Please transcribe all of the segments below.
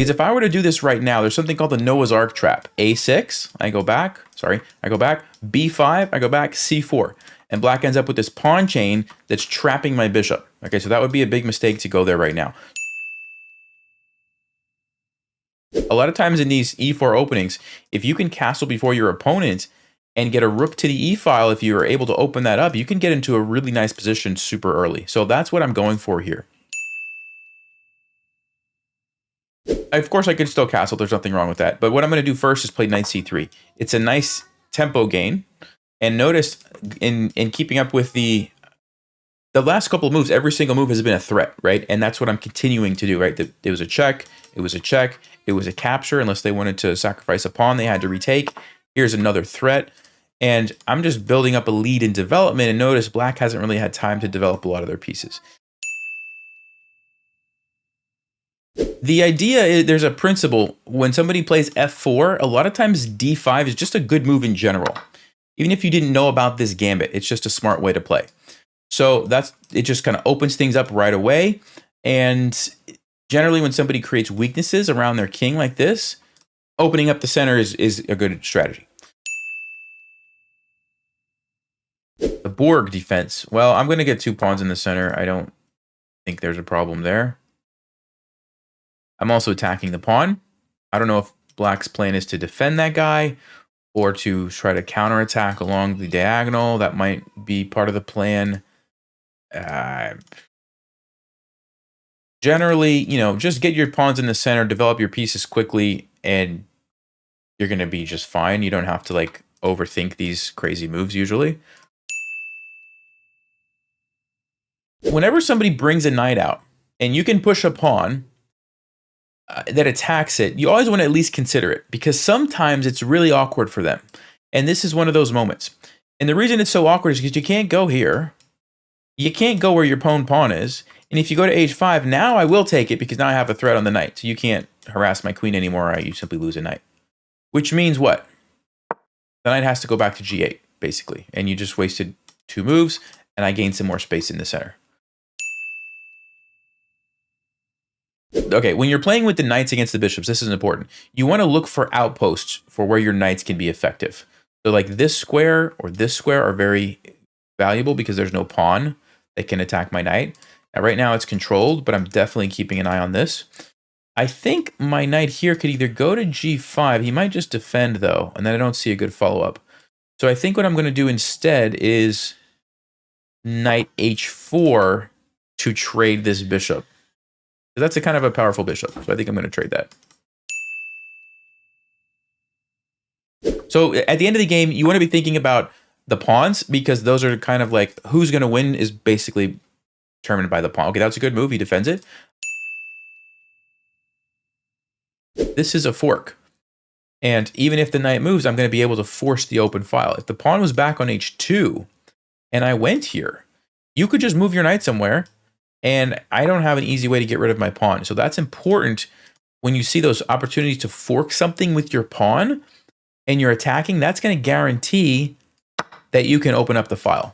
Because if I were to do this right now, there's something called the Noah's Ark trap. A6, I go back, B5, I go back, C4. And black ends up with this pawn chain that's trapping my bishop. Okay, so that would be a big mistake to go there right now. A lot of times in these E4 openings, if you can castle before your opponent and get a rook to the E file, if you are able to open that up, you can get into a really nice position super early. So that's what I'm going for here. Of course, I can still castle. There's nothing wrong with that. But what I'm going to do first is play knight c3. It's a nice tempo gain. And notice in keeping up with the last couple of moves, every single move has been a threat, right? And that's what I'm continuing to do, right? It was a check. It was a check. It was a capture. Unless they wanted to sacrifice a pawn, they had to retake. Here's another threat. And I'm just building up a lead in development. And notice black hasn't really had time to develop a lot of their pieces. The idea is there's a principle. When somebody plays f4, a lot of times d5 is just a good move in general. Even if you didn't know about this gambit, it's just a smart way to play. So it just kind of opens things up right away. And generally when somebody creates weaknesses around their king like this, opening up the center is a good strategy. The Borg defense. Well, I'm going to get 2 pawns in the center. I don't think there's a problem there. I'm also attacking the pawn. I don't know if black's plan is to defend that guy or to try to counterattack along the diagonal. That might be part of the plan. Generally, just get your pawns in the center, develop your pieces quickly, and you're going to be just fine. You don't have to overthink these crazy moves usually. Whenever somebody brings a knight out and you can push a pawn that attacks it, you always want to at least consider it, because sometimes it's really awkward for them. And this is one of those moments. And the reason it's so awkward is because you can't go here. You can't go where your pawn is. And if you go to h5, now I will take it because now I have a threat on the knight. So you can't harass my queen anymore. You simply lose a knight. Which means what? The knight has to go back to g8, basically. And you just wasted 2 moves, and I gained some more space in the center. Okay, when you're playing with the knights against the bishops, this is important. You want to look for outposts for where your knights can be effective. So like this square or this square are very valuable because there's no pawn that can attack my knight. Now, right now it's controlled, but I'm definitely keeping an eye on this. I think my knight here could either go to g5. He might just defend, though, and then I don't see a good follow-up. So I think what I'm going to do instead is knight h4 to trade this bishop. That's a kind of a powerful bishop, so I think I'm going to trade that. So at the end of the game, you want to be thinking about the pawns, because those are kind of like who's going to win is basically determined by the pawn. Okay, that's a good move. He defends it. This is a fork. And even if the knight moves, I'm going to be able to force the open file. If the pawn was back on h2 and I went here, you could just move your knight somewhere, and I don't have an easy way to get rid of my pawn. So that's important when you see those opportunities to fork something with your pawn and you're attacking. That's going to guarantee that you can open up the file.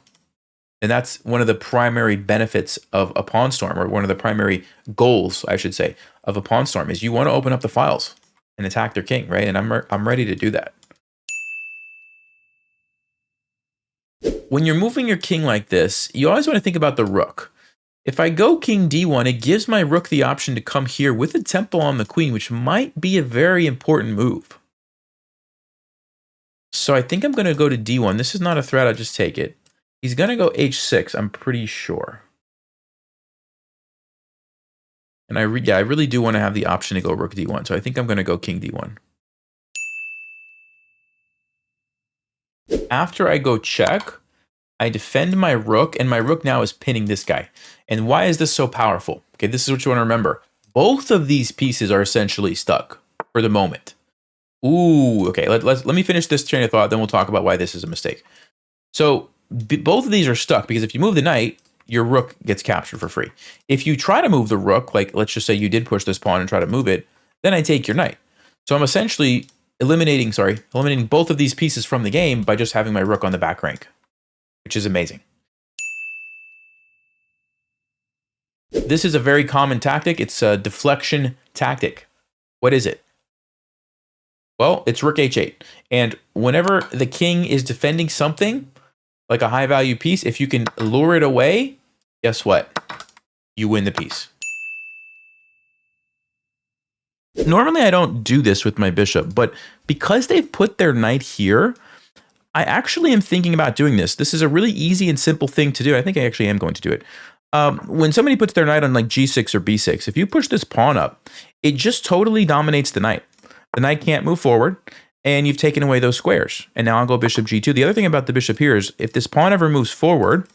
And that's one of the primary benefits of a pawn storm, or one of the primary goals, I should say, of a pawn storm, is you want to open up the files and attack their king, right? And I'm ready to do that. When you're moving your king like this, you always want to think about the rook. If I go king d1, it gives my rook the option to come here with a tempo on the queen, which might be a very important move. So I think I'm going to go to d1. This is not a threat. I'll just take it. He's going to go h6, I'm pretty sure. And I really do want to have the option to go rook d1. So I think I'm going to go king d1. After I go check, I defend my rook, and my rook now is pinning this guy. And why is this so powerful? Okay, this is what you want to remember. Both of these pieces are essentially stuck for the moment. Ooh, okay, let me finish this train of thought, then we'll talk about why this is a mistake. So both of these are stuck because if you move the knight, your rook gets captured for free. If you try to move the rook, like let's just say you did push this pawn and try to move it, then I take your knight. So I'm essentially eliminating both of these pieces from the game by just having my rook on the back rank, which is amazing. This is a very common tactic. It's a deflection tactic. What is it? Well, it's rook h8. And whenever the king is defending something, like a high value piece, if you can lure it away, guess what? You win the piece. Normally, I don't do this with my bishop, but because they've put their knight here, I actually am thinking about doing this. This is a really easy and simple thing to do. I think I actually am going to do it. When somebody puts their knight on like g6 or b6, if you push this pawn up, it just totally dominates the knight. The knight can't move forward, and you've taken away those squares. And now I'll go bishop g2. The other thing about the bishop here is if this pawn ever moves forward,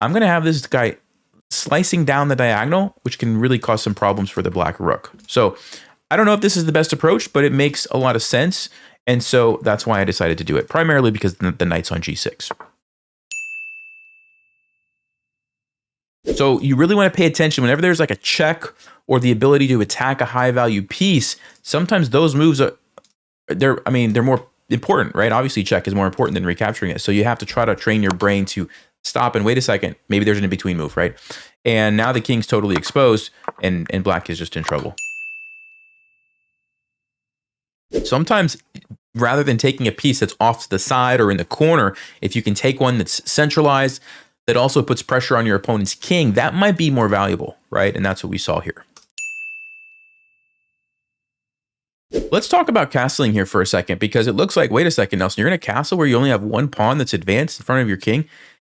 I'm going to have this guy slicing down the diagonal, which can really cause some problems for the black rook. So I don't know if this is the best approach, but it makes a lot of sense. And so that's why I decided to do it, primarily because the knight's on g6. So you really want to pay attention whenever there's like a check or the ability to attack a high value piece. Sometimes those moves they're more important, right? Obviously, check is more important than recapturing it. So you have to try to train your brain to stop and wait a second. Maybe there's an in-between move, right? And now the king's totally exposed, and black is just in trouble. Sometimes, rather than taking a piece that's off to the side or in the corner, if you can take one that's centralized, that also puts pressure on your opponent's king, that might be more valuable, right? And that's what we saw here. Let's talk about castling here for a second, because it looks like, wait a second, Nelson, you're going to castle where you only have one pawn that's advanced in front of your king?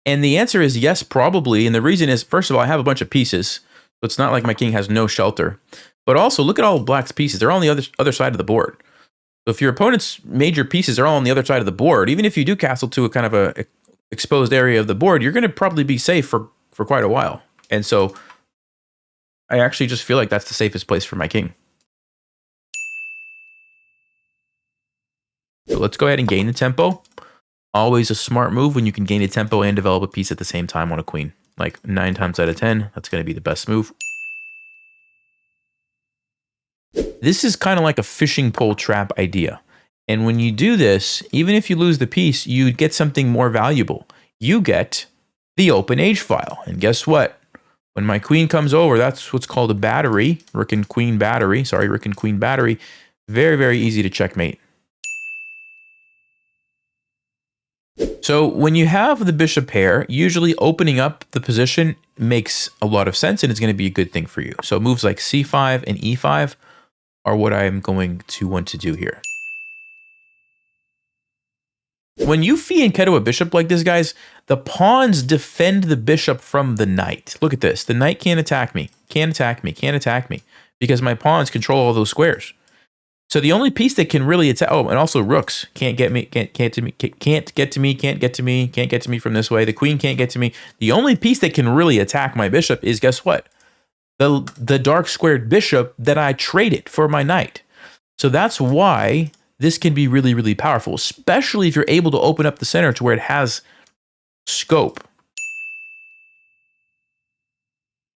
And the answer is yes, probably. And the reason is, first of all, I have a bunch of pieces, so it's not like my king has no shelter. But also, look at all of black's pieces. They're all on the other side of the board. So if your opponent's major pieces are all on the other side of the board, even if you do castle to a kind of a exposed area of the board, you're going to probably be safe for quite a while. And so I actually just feel like that's the safest place for my king. So let's go ahead and gain the tempo. Always a smart move when you can gain a tempo and develop a piece at the same time on a queen. Like 9 times out of 10, that's going to be the best move. This is kind of like a fishing pole trap idea. And when you do this, even if you lose the piece, you get something more valuable. You get the open H file. And guess what? When my queen comes over, that's what's called a battery. Rook and queen battery. Sorry, rook and queen battery. Very, very easy to checkmate. So when you have the bishop pair, usually opening up the position makes a lot of sense and it's going to be a good thing for you. So moves like c5 and e5 are what I'm going to want to do here. When you fianchetto a bishop like this, guys, the pawns defend the bishop from the knight. Look at this. The knight can't attack me, can't attack me, can't attack me, because my pawns control all those squares. So the only piece that can really attack, oh, and also rooks can't get me, can't get to me, can't get to me, can't get to me, can't get to me from this way. The queen can't get to me. The only piece that can really attack my bishop is, guess what? The dark squared bishop that I traded for my knight. So that's why this can be really, really powerful, especially if you're able to open up the center to where it has scope.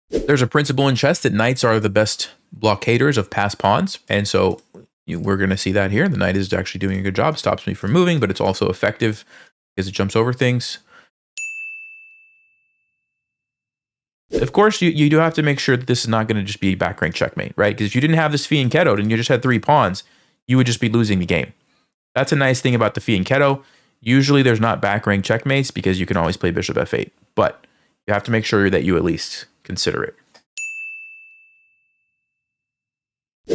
There's a principle in chess that knights are the best blockaders of passed pawns, and so we're going to see that here. The knight is actually doing a good job, stops me from moving, but it's also effective because it jumps over things. Of course, you do have to make sure that this is not going to just be back rank checkmate, right? Because if you didn't have this fianchettoed and you just had 3 pawns, you would just be losing the game. That's a nice thing about the fianchetto. Usually there's not back rank checkmates because you can always play bishop f8, but you have to make sure that you at least consider it.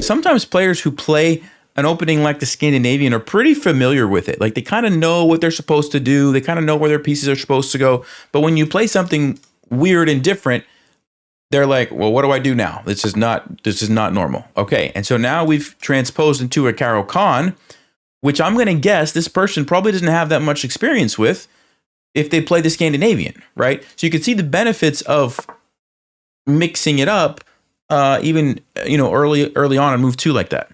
Sometimes players who play an opening like the Scandinavian are pretty familiar with it. Like they kind of know what they're supposed to do. They kind of know where their pieces are supposed to go. But when you play something weird and different, they're like, well, what do I do now? This is not normal. Okay, and so now we've transposed into a Caro-Kann, which I'm going to guess this person probably doesn't have that much experience with if they play the Scandinavian, right? So you can see the benefits of mixing it up, even early on move 2 like that.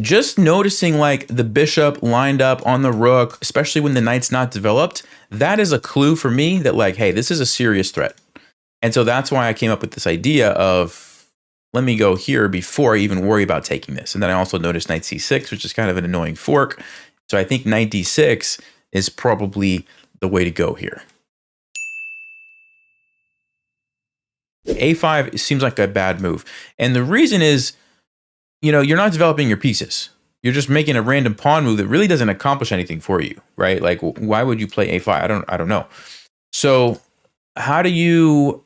Just noticing like the bishop lined up on the rook, especially when the knight's not developed, that is a clue for me that like, hey, this is a serious threat. And so that's why I came up with this idea of, let me go here before I even worry about taking this. And then I also noticed knight c6, which is kind of an annoying fork. So I think knight d6 is probably the way to go here. A5 seems like a bad move. And the reason is, you're not developing your pieces. You're just making a random pawn move that really doesn't accomplish anything for you, right? Like, why would you play A5? I don't know. So how do you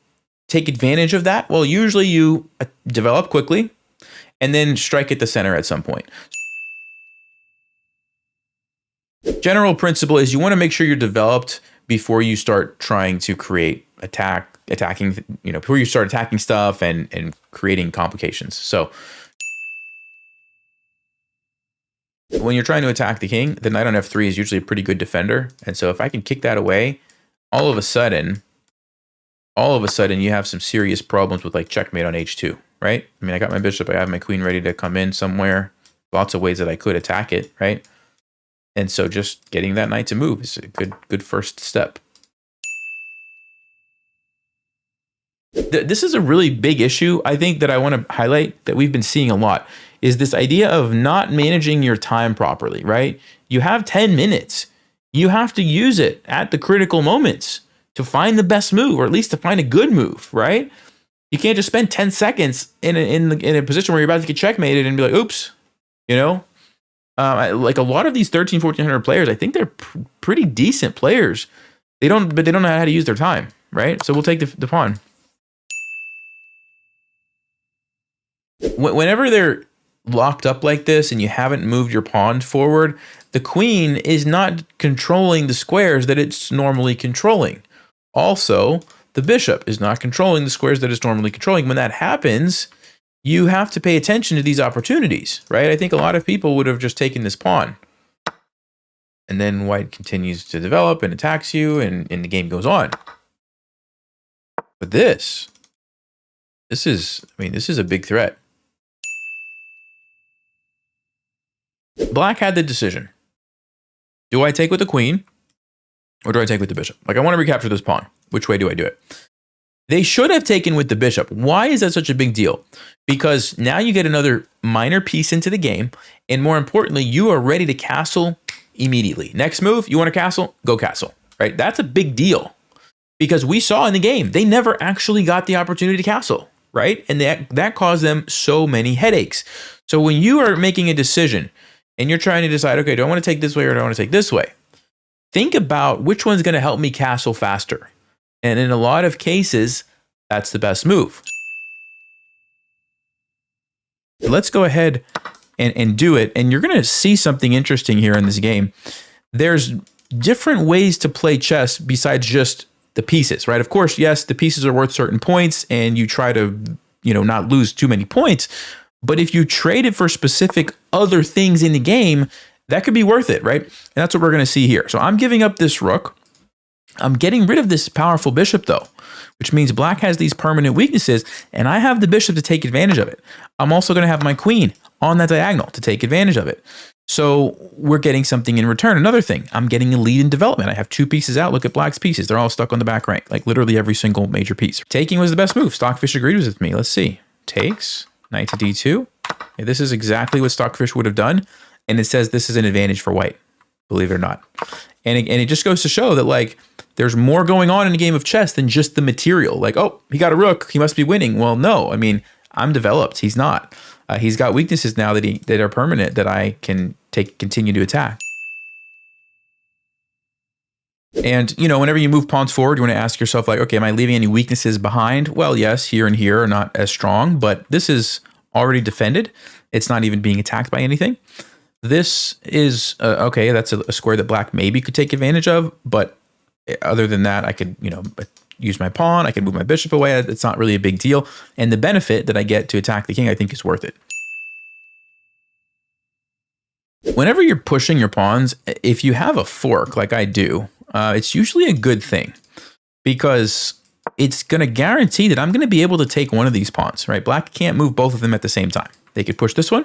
take advantage of that? Well, usually you develop quickly and then strike at the center at some point. General principle is you want to make sure you're developed before you start trying to create attacking, before you start attacking stuff and creating complications. So when you're trying to attack the king, the knight on f3 is usually a pretty good defender. And so if I can kick that away, all of a sudden you have some serious problems with like checkmate on h2, right? I mean, I got my bishop, I have my queen ready to come in somewhere. Lots of ways that I could attack it, right? And so just getting that knight to move is a good first step. This is a really big issue, I think, that I want to highlight that we've been seeing a lot, is this idea of not managing your time properly, right? You have 10 minutes. You have to use it at the critical moments to find the best move, or at least to find a good move, right? You can't just spend 10 seconds in a position where you're about to get checkmated and be like, oops, like a lot of these 1400 players, I think they're pretty decent players. But they don't know how to use their time, right? So we'll take the pawn. Whenever they're locked up like this and you haven't moved your pawn forward, the queen is not controlling the squares that it's normally controlling. Also, the bishop is not controlling the squares that it's normally controlling. When that happens, you have to pay attention to these opportunities, right? I think a lot of people would have just taken this pawn. And then white continues to develop and attacks you, and the game goes on. But this is a big threat. Black had the decision. Do I take with the queen or do I take with the bishop? Like, I want to recapture this pawn. Which way do I do it? They should have taken with the bishop. Why is that such a big deal? Because now you get another minor piece into the game, and more importantly, you are ready to castle immediately. Next move, you want to castle? Go castle, right? That's a big deal because we saw in the game, they never actually got the opportunity to castle, right? And that caused them so many headaches. So when you are making a decision and you're trying to decide, okay, do I want to take this way or do I want to take this way? Think about which one's going to help me castle faster. And in a lot of cases, that's the best move. Let's go ahead and do it. And you're going to see something interesting here in this game. There's different ways to play chess besides just the pieces, right? Of course, yes, the pieces are worth certain points and you try to, not lose too many points. But if you trade it for specific other things in the game, that could be worth it, right? And that's what we're going to see here. So I'm giving up this rook. I'm getting rid of this powerful bishop, though, which means black has these permanent weaknesses, and I have the bishop to take advantage of it. I'm also going to have my queen on that diagonal to take advantage of it. So we're getting something in return. Another thing, I'm getting a lead in development. I have two pieces out. Look at black's pieces. They're all stuck on the back rank, like literally every single major piece. Taking was the best move. Stockfish agreed with me. Let's see. Takes, knight to d2. Okay, this is exactly what Stockfish would have done, and it says this is an advantage for white, believe it or not. And it just goes to show that, like, there's more going on in a game of chess than just the material. Like, oh, he got a rook, he must be winning. Well, no, I mean, I'm developed. He's not. He's got weaknesses now that are permanent that I can continue to attack. And, whenever you move pawns forward, you want to ask yourself, like, okay, am I leaving any weaknesses behind? Well, yes, here and here are not as strong, but this is already defended. It's not even being attacked by anything. This is, okay, that's a square that black maybe could take advantage of, but other than that, I could, use my pawn, I could move my bishop away. It's not really a big deal. And the benefit that I get to attack the king, I think is worth it. Whenever you're pushing your pawns, if you have a fork like I do, it's usually a good thing because it's going to guarantee that I'm going to be able to take one of these pawns, right? Black can't move both of them at the same time. They could push this one,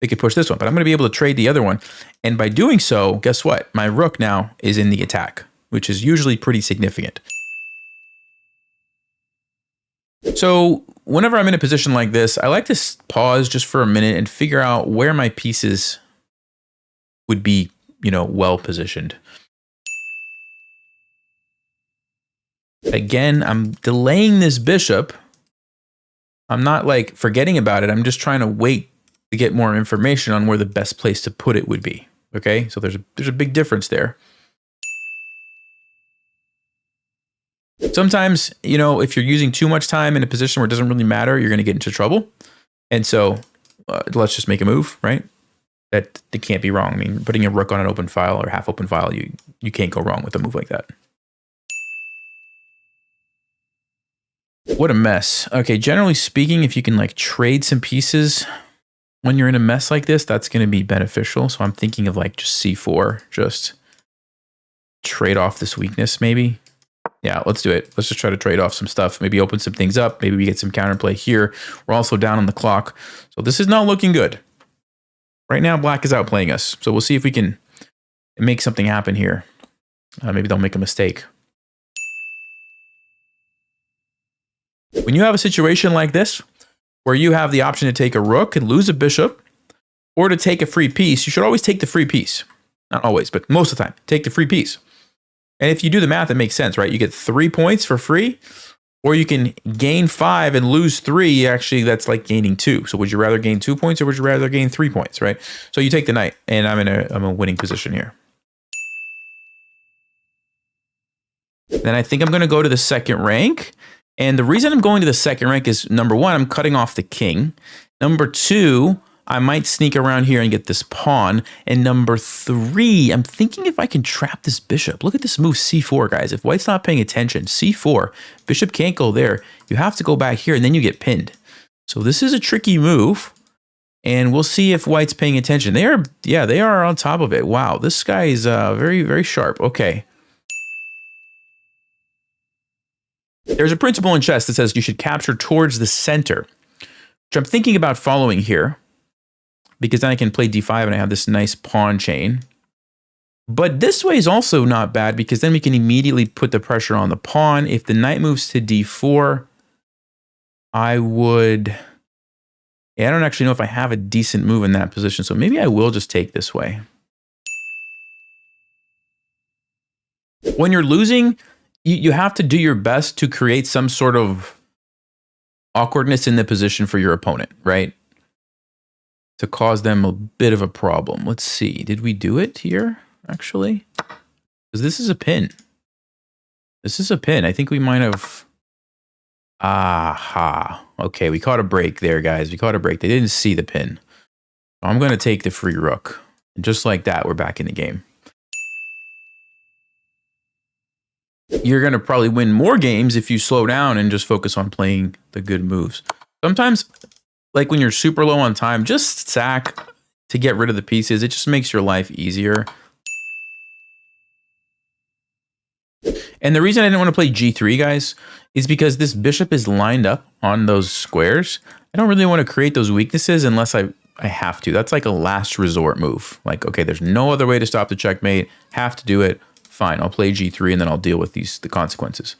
they could push this one, but I'm going to be able to trade the other one. And by doing so, guess what? My rook now is in the attack, which is usually pretty significant. So whenever I'm in a position like this, I like to pause just for a minute and figure out where my pieces would be, well positioned. Again, I'm delaying this bishop I'm not like forgetting about it. I'm just trying to wait to get more information on where the best place to put it would be. Okay, so there's a big difference there. Sometimes, if you're using too much time in a position where it doesn't really matter, you're going to get into trouble. And so let's just make a move, right? That can't be wrong. I mean, putting a rook on an open file or half open file, you can't go wrong with a move like that. What a mess. Okay, generally speaking, if you can like trade some pieces when you're in a mess like this, that's going to be beneficial. So I'm thinking of like just c4, just trade off this weakness maybe. Yeah, let's do it. Let's just try to trade off some stuff. Maybe open some things up. Maybe we get some counterplay here. We're also down on the clock. So this is not looking good. Right now, black is outplaying us. So we'll see if we can make something happen here. Maybe they'll make a mistake. When you have a situation like this, where you have the option to take a rook and lose a bishop, or to take a free piece, you should always take the free piece. Not always, but most of the time, take the free piece. And if you do the math, it makes sense, right? You get 3 points for free, or you can gain 5 and lose 3. Actually, that's like gaining 2. So would you rather gain 2 points or would you rather gain 3 points, right? So you take the knight, and I'm in a winning position here. Then I think I'm going to go to the second rank. And the reason I'm going to the second rank is, number one, I'm cutting off the king. Number two, I might sneak around here and get this pawn. And number three, I'm thinking if I can trap this bishop. Look at this move c4, guys. If white's not paying attention, c4, bishop can't go there. You have to go back here and then you get pinned. So this is a tricky move. And we'll see if white's paying attention. They are on top of it. Wow, this guy is very, very sharp. Okay. There's a principle in chess that says you should capture towards the center, which I'm thinking about following here, because then I can play d5 and I have this nice pawn chain. But this way is also not bad, because then we can immediately put the pressure on the pawn. If the knight moves to d4, I would... I don't actually know if I have a decent move in that position, so maybe I will just take this way. When you're losing, you have to do your best to create some sort of awkwardness in the position for your opponent, right? To cause them a bit of a problem. Let's see. Did we do it here, actually? Because this is a pin. This is a pin. I think we might have... Aha. Okay, we caught a break there, guys. We caught a break. They didn't see the pin. I'm going to take the free rook. And just like that, we're back in the game. You're going to probably win more games if you slow down and just focus on playing the good moves. Sometimes, like when you're super low on time, just sack to get rid of the pieces. It just makes your life easier. And the reason I didn't want to play g3, guys, is because this bishop is lined up on those squares. I don't really want to create those weaknesses unless I have to. That's like a last resort move. Like, okay, there's no other way to stop the checkmate. Have to do it. Fine, I'll play g3 and then I'll deal with the consequences.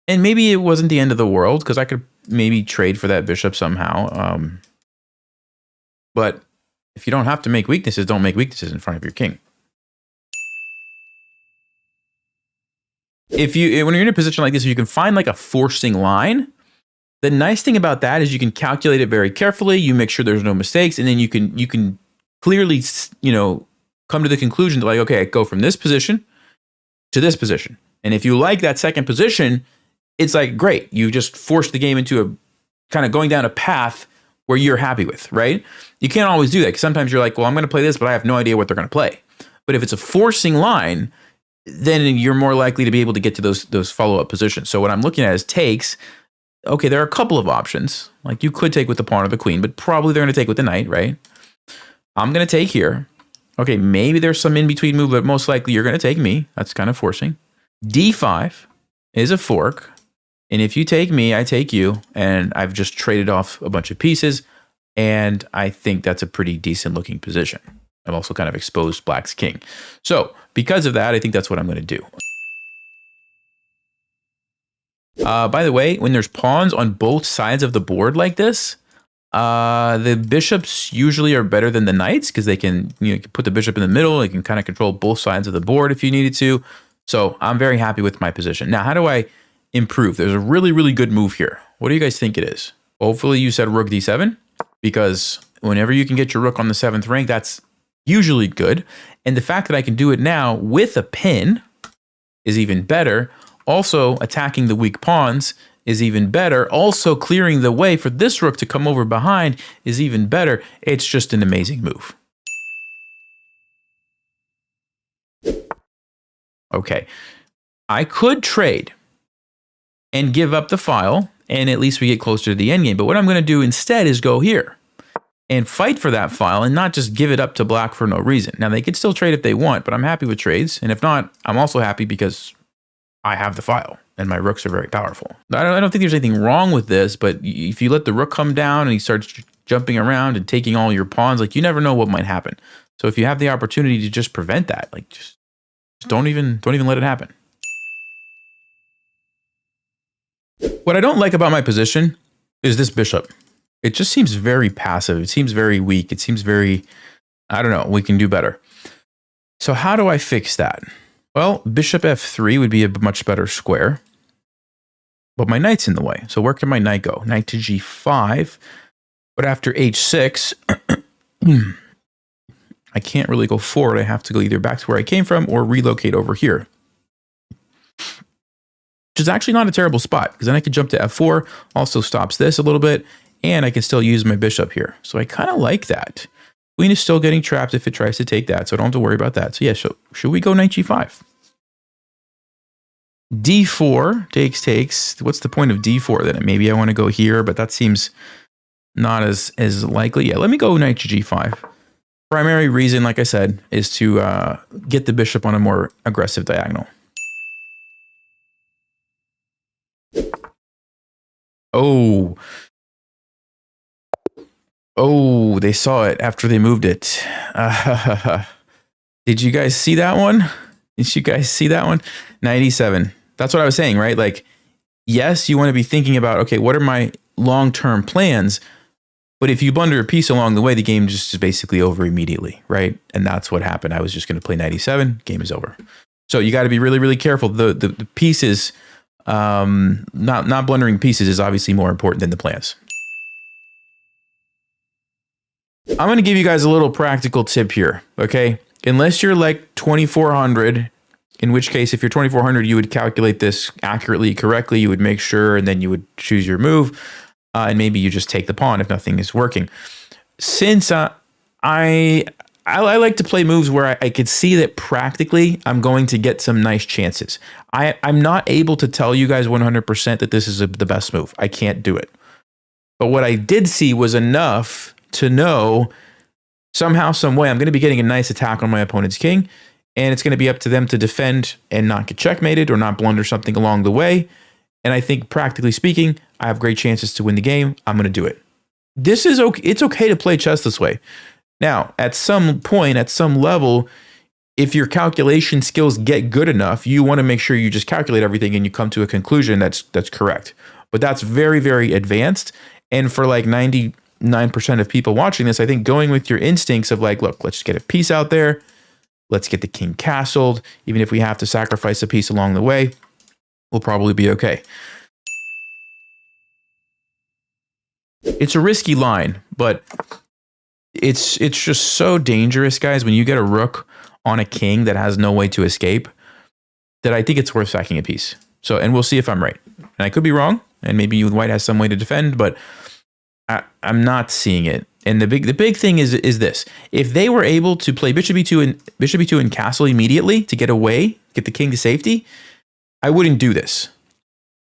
And maybe it wasn't the end of the world, because I could maybe trade for that bishop somehow. But if you don't have to make weaknesses, don't make weaknesses in front of your king. When you're in a position like this, you can find like a forcing line. The nice thing about that is you can calculate it very carefully. You make sure there's no mistakes, and then you can clearly, come to the conclusion that, like, okay, I go from this position to this position. And if you like that second position, it's like, great. You just forced the game into a kind of going down a path where you're happy with, right? You can't always do that, because sometimes you're like, well, I'm going to play this, but I have no idea what they're going to play. But if it's a forcing line, then you're more likely to be able to get to those follow-up positions. So what I'm looking at is takes. Okay, there are a couple of options. Like, you could take with the pawn or the queen, but probably they're going to take with the knight, right? I'm going to take here. Okay, maybe there's some in-between move, but most likely you're going to take me. That's kind of forcing. D5 is a fork. And if you take me, I take you. And I've just traded off a bunch of pieces. And I think that's a pretty decent-looking position. I've also kind of exposed black's king. So because of that, I think that's what I'm going to do. By the way, when there's pawns on both sides of the board like this, the bishops usually are better than the knights, because they can, you can put the bishop in the middle. They can kind of control both sides of the board if you needed to. So I'm very happy with my position. Now, how do I improve? There's a really, really good move here. What do you guys think it is? Hopefully you said rook d7, because whenever you can get your rook on the 7th rank, that's usually good. And the fact that I can do it now with a pin is even better. Also, attacking the weak pawns is even better. Also, clearing the way for this rook to come over behind is even better. It's just an amazing move. Okay, I could trade and give up the file, and at least we get closer to the endgame. But what I'm going to do instead is go here and fight for that file and not just give it up to black for no reason. Now, they could still trade if they want, but I'm happy with trades. And if not, I'm also happy because I have the file and my rooks are very powerful. I don't think there's anything wrong with this, but if you let the rook come down and he starts jumping around and taking all your pawns, like, you never know what might happen. So if you have the opportunity to just prevent that, like, just don't even let it happen. What I don't like about my position is this bishop. It just seems very passive. It seems very weak. It seems very, I don't know, we can do better. So how do I fix that? Well, bishop f3 would be a much better square, but my knight's in the way. So where can my knight go? Knight to g5, but after h6, I can't really go forward. I have to go either back to where I came from or relocate over here, which is actually not a terrible spot, because then I could jump to f4, also stops this a little bit, and I can still use my bishop here. So I kind of like that. Queen is still getting trapped if it tries to take that, so I don't have to worry about that. So yeah, should we go knight g5? d4 takes. What's the point of d4 then? Maybe I want to go here, but that seems not as likely. Yeah, let me go knight to g5. Primary reason, like I said, is to get the bishop on a more aggressive diagonal. Oh, they saw it after they moved it. Did you guys see that one? Did you guys see that one? 97. That's what I was saying, right? Like, yes, you want to be thinking about, okay, what are my long-term plans? But if you blunder a piece along the way, the game just is basically over immediately, right? And that's what happened. I was just going to play 97. Game is over. So you got to be really, really careful. The pieces, not blundering pieces is obviously more important than the plans. I'm going to give you guys a little practical tip here, okay? Unless you're like 2400, in which case, if you're 2400, you would calculate this accurately, correctly. You would make sure, and then you would choose your move. And maybe you just take the pawn if nothing is working. Since I like to play moves where I could see that practically I'm going to get some nice chances. I'm not able to tell you guys 100% that this is the best move. I can't do it. But what I did see was enough to know somehow, some way, I'm going to be getting a nice attack on my opponent's king, and it's going to be up to them to defend and not get checkmated or not blunder something along the way. And I think, practically speaking, I have great chances to win the game. I'm going to do it. This is okay. It's okay to play chess this way. Now, at some point, at some level, if your calculation skills get good enough, you want to make sure you just calculate everything and you come to a conclusion that's correct. But that's very, very advanced. And for like 99% of people watching this, I think going with your instincts of like, look, let's just get a piece out there. Let's get the king castled. Even if we have to sacrifice a piece along the way, we'll probably be okay. It's a risky line, but it's just so dangerous, guys, when you get a rook on a king that has no way to escape, that I think it's worth sacking a piece. So, and we'll see if I'm right. And I could be wrong, and maybe you and white has some way to defend, but I'm not seeing it. And the big thing is this: if they were able to play bishop e2 and castle immediately to get away, get the king to safety, I wouldn't do this.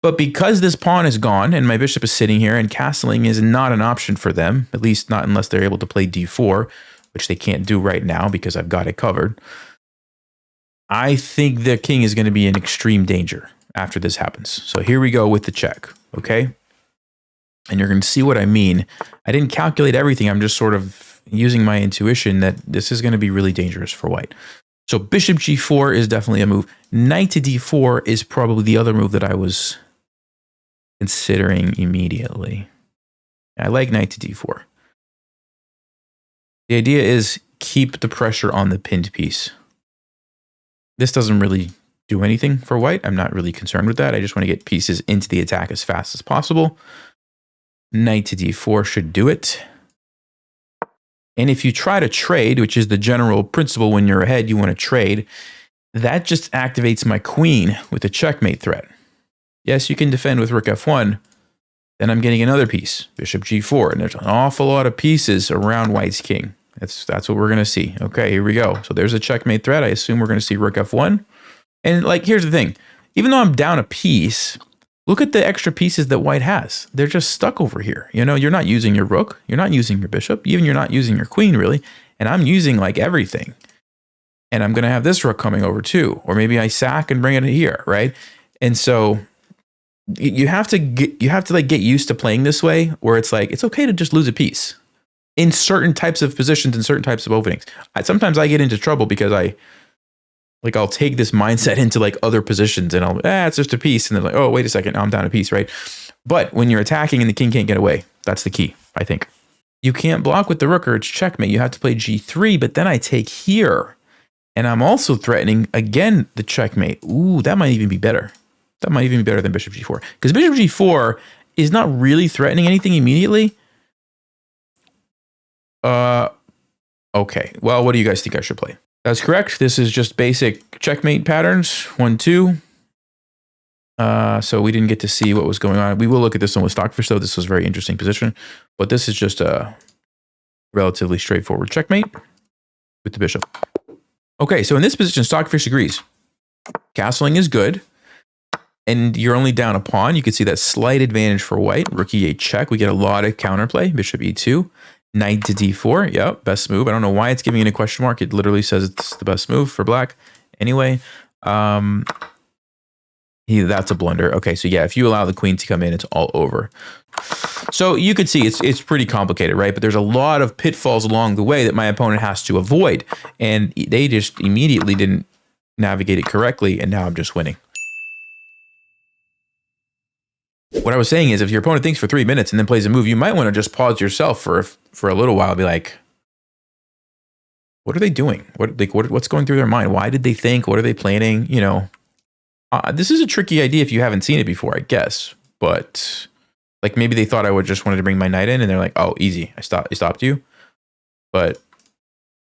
But because this pawn is gone and my bishop is sitting here and castling is not an option for them, at least not unless they're able to play d4, which they can't do right now because I've got it covered, I think the king is going to be in extreme danger after this happens. So here we go with the check, okay? And you're going to see what I mean. I didn't calculate everything. I'm just sort of using my intuition that this is going to be really dangerous for white. So bishop g4 is definitely a move. Knight to d4 is probably the other move that I was considering immediately. I like knight to d4. The idea is keep the pressure on the pinned piece. This doesn't really do anything for white. I'm not really concerned with that. I just want to get pieces into the attack as fast as possible. Knight to d4 should do it. And if you try to trade, which is the general principle when you're ahead, you want to trade, that just activates my queen with a checkmate threat. Yes, you can defend with rook f1. Then I'm getting another piece, bishop g4. And there's an awful lot of pieces around white's king. That's what we're going to see. Okay, here we go. So there's a checkmate threat. I assume we're going to see rook f1. And like, here's the thing. Even though I'm down a piece, look at the extra pieces that white has. They're just stuck over here. You know, you're not using your rook. You're not using your bishop. Even you're not using your queen, really. And I'm using like everything. And I'm going to have this rook coming over too. Or maybe I sack and bring it here, right? And so you have to get used to playing this way, where it's like, it's okay to just lose a piece in certain types of positions and certain types of openings. Sometimes I get into trouble because I'll take this mindset into like other positions and it's just a piece. And then like, oh, wait a second, now I'm down a piece, right? But when you're attacking and the king can't get away, that's the key, I think. You can't block with the rook or it's checkmate. You have to play g3, but then I take here. And I'm also threatening, again, the checkmate. Ooh, that might even be better. That might even be better than bishop g4. Because bishop g4 is not really threatening anything immediately. Okay, well, what do you guys think I should play? That's correct. This is just basic checkmate patterns. 1, 2. So we didn't get to see what was going on. We will look at this one with Stockfish, though. This was a very interesting position. But this is just a relatively straightforward checkmate with the bishop. Okay, so in this position, Stockfish agrees. Castling is good. And you're only down a pawn. You can see that slight advantage for white. Rook e8 check. We get a lot of counterplay. Bishop e2. Knight to d4. Yep, best move. I don't know why it's giving it a question mark. It literally says it's the best move for black. Anyway, that's a blunder. Okay, so yeah, if you allow the queen to come in, it's all over. So you could see it's pretty complicated, right? But there's a lot of pitfalls along the way that my opponent has to avoid. And they just immediately didn't navigate it correctly, and now I'm just winning. What I was saying is, if your opponent thinks for 3 minutes and then plays a move, you might want to just pause yourself for a little while and be like, what are they doing? What's going through their mind? Why did they think? What are they planning? You know, this is a tricky idea if you haven't seen it before, I guess. But like maybe they thought I would just wanted to bring my knight in, and they're like, oh, easy, I stopped you. But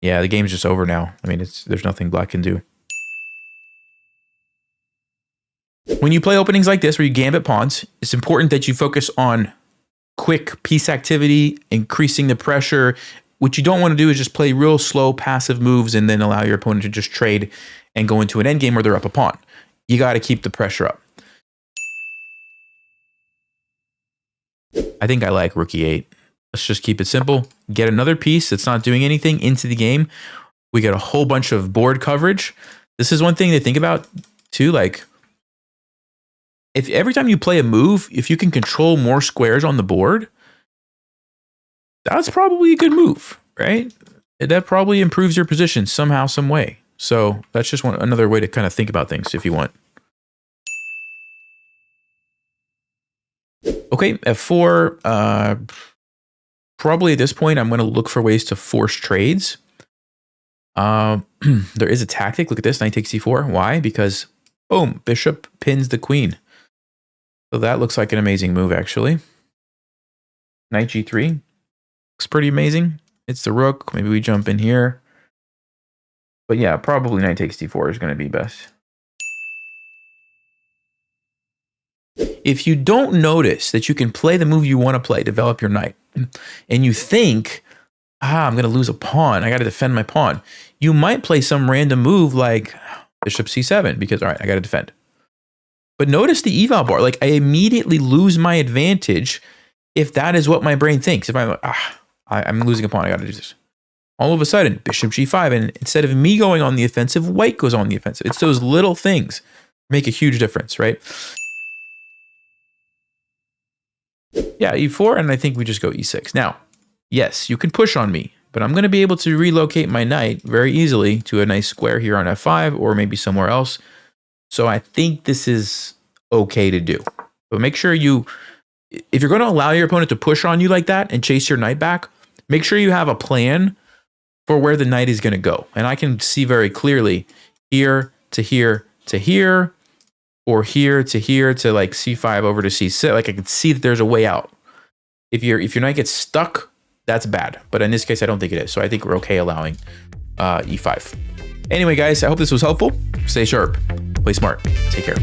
yeah, the game's just over now. I mean, there's nothing black can do. When you play openings like this where you gambit pawns, it's important that you focus on quick piece activity, increasing the pressure. What you don't want to do is just play real slow passive moves and then allow your opponent to just trade and go into an endgame where they're up a pawn. You got to keep the pressure up. I think I like rook e8. Let's just keep it simple. Get another piece that's not doing anything into the game. We get a whole bunch of board coverage. This is one thing to think about too, like, if every time you play a move, if you can control more squares on the board, that's probably a good move, right? That probably improves your position somehow, some way. So that's just another way to kind of think about things if you want. Okay, f4. Probably at this point, I'm going to look for ways to force trades. There is a tactic. Look at this, knight takes c4. Why? Because, boom, bishop pins the queen. So that looks like an amazing move, actually. Knight g3 looks pretty amazing. It's the rook. Maybe we jump in here. But yeah, probably knight takes d4 is going to be best. If you don't notice that you can play the move you want to play, develop your knight, and you think, I'm going to lose a pawn, I got to defend my pawn, you might play some random move like bishop c7 because, all right, I got to defend. But notice the eval bar. Like, I immediately lose my advantage if that is what my brain thinks. If I'm like, I'm losing a pawn, I got to do this. All of a sudden, bishop g5, and instead of me going on the offensive, white goes on the offensive. It's those little things make a huge difference, right? Yeah, e4, and I think we just go e6. Now, yes, you can push on me, but I'm going to be able to relocate my knight very easily to a nice square here on f5 or maybe somewhere else. So I think this is okay to do. But make sure if you're going to allow your opponent to push on you like that and chase your knight back, make sure you have a plan for where the knight is going to go. And I can see very clearly here to here to here, or here to like c5 over to c6. Like I can see that there's a way out If your knight gets stuck, that's bad. But in this case, I don't think it is. So I think we're okay allowing e5. Anyway, guys, I hope this was helpful. Stay sharp, play smart, take care.